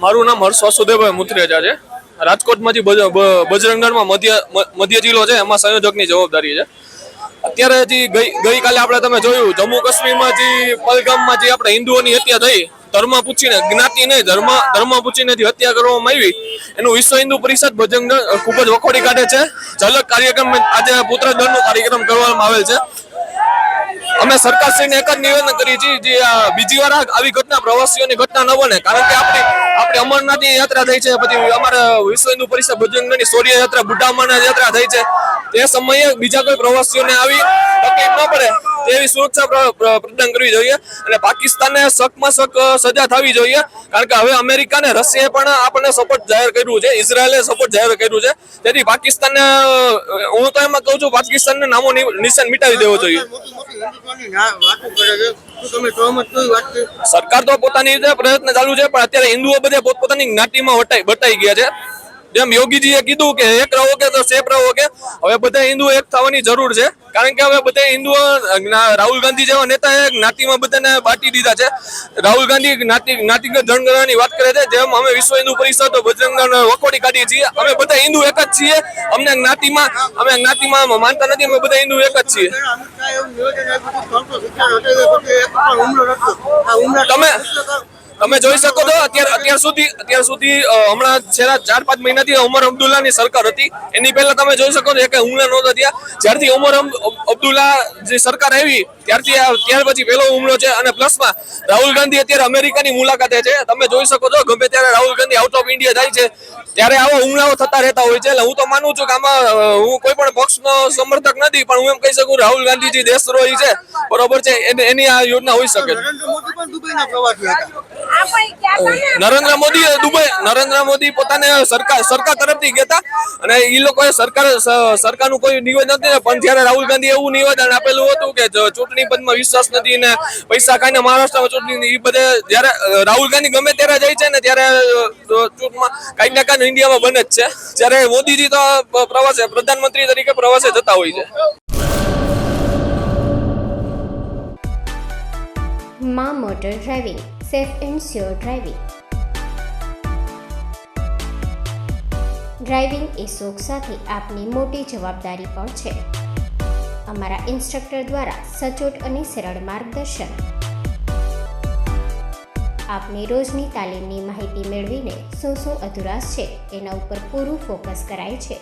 મારું નામ હર્ષ વાસુદેવભાઈ મુત્રેજા છે. રાજકોટમાંથી બજરંગ દળમાં મધ્ય જિલ્લો છે, એમાં સંયોજકની જવાબદારી છે. અત્યારે ગઈકાલે આપણે તમે જોયું જમ્મુ કાશ્મીરમાં જે પહલગામમાં જે આપણે હિન્દુઓની હત્યા થઈ, ધર્મ પૂછીને, જ્ઞાતિ નહીં ધર્મ પૂછીને જે હત્યા કરવામાં આવી, એનું વિશ્વ હિન્દુ પરિષદ બજરંગ દળ ખૂબ જ વખોડી કાઢે છે. ઝલક કાર્યક્રમ આજે પુત્ર દળનો કાર્યક્રમ કરવામાં આવેલ છે. અમે સરકારશ્રીને એક જ નિવેદન કરીએ છીએ, જે બીજી વાર આવી ઘટના પ્રવાસીઓની ઘટના ન બને, કારણ કે આપણી અમરનાથની યાત્રા થઈ છે, પછી અમારે વિશ્વ હિન્દુ પરિષદ બજરંગ દળની શૌર્ય યાત્રા બુઢામાના યાત્રા થઈ છે. તે સમયે બીજા કોઈ પ્રવાસીઓને આવી તકલીફ ન પડે તેવી સુરક્ષા પ્રદાન કરવી જોઈએ અને પાકિસ્તાનને સખમાં સખ સજા થવી જોઈએ, કારણ કે હવે અમેરિકા અને રશિયાએ પણ આપણને સપોર્ટ જાહેર કર્યું છે, ઇઝરાયલે સપોર્ટ જાહેર કર્યું છે. તેથી પાકિસ્તાનને હું તો એમાં કહું છું, પાકિસ્તાનને નામો નિશાન મિટાવી દેવો જોઈએ. સરકાર તો પોતાની રીતે પ્રયત્ન ચાલુ છે, પણ અત્યારે હિન્દુઓ બધે પોતપોતાની જ્ઞાતિમાં બટાઈ ગયા છે. જેમ યોગીજીએ કીધું કે એક રહોગે તો સેફ રહોગે, હવે બધા હિન્દુઓ એક થવાની જરૂર છે, કારણ કે હવે બધા હિન્દુઓ રાહુલ ગાંધી જેવા નેતાએ જ્ઞાતિમાં બધાને બાંટી દીધા છે. રાહુલ ગાંધી જ્ઞાતિગત જનગણનાની વાત કરે છે, જેમ અમે વિશ્વ હિન્દુ પરિષદ બજરંગ દળ વખોડી કાઢીએ છીએ. અમે બધા હિન્દુ એક જ છીએ, અમે જ્ઞાતિમાં માનતા નથી, અમે બધા હિન્દુ એક જ છીએ. તમે જોઈ શકો છો અત્યાર સુધી હમણાં છેલ્લા 4-5 મહિનાથી ઉમર અબ્દુલ્લાની સરકાર હતી. એની પહેલા તમે જોઈ શકો છો કે હુમલા નહોતા થયા. જ્યારથી ઉમર અબ્દુલ્લા જે સરકાર આવી ત્યાર પછી પહેલો હુમલો છે. અને પ્લસમાં રાહુલ ગાંધી અત્યારે અમેરિકાની મુલાકાતે છે. તમે જોઈ શકો છો ગમે ત્યારે Rahul Gandhi out of India જાય છે ત્યારે આવા હુમલાઓ થતા રહેતા હોય છે. એટલે હું તો માનું છું કે આમાં હું કોઈ પણ પક્ષનો સમર્થક નથી, પણ હું એમ કહી શકું રાહુલ ગાંધીજી દેશદ્રોહી છે, બરોબર છે, એની આ યોજના હોઈ શકે. નરેન્દ્ર મોદી પોતાને સરકાર તરફથી ગયા અને એ લોકોએ સરકારનું કોઈ નિવેદન નથી, પણ જયારે રાહુલ ગાંધી એવું નિવેદન આપેલું હતું કે ચૂંટણી પંચમાં વિશ્વાસ નથી ને પૈસા ખાઈને મહારાષ્ટ્રમાં ચૂંટણી, એ બધે જયારે રાહુલ ગાંધી ગમે ત્યારે જાય છે ને ત્યારે ચૂંટમાં કાંઈક ના કાંઈક ઇન્ડિયામાં બને જ છે. જયારે મોદીજી તો પ્રધાનમંત્રી તરીકે પ્રવાસે જતા હોય છે. માં motor driving, safe and sure driving. Driving એ શોખ સાથે આપની મોટી જવાબદારી પણ છે. અમારા ઇન્સ્ટ્રક્ટર દ્વારા સચોટ અને સરળ માર્ગદર્શન. આપની રોજની તાલીમની માહિતી મેળવીને શું અધુરાશ છે એના ઉપર પૂરું ફોકસ કરાય છે.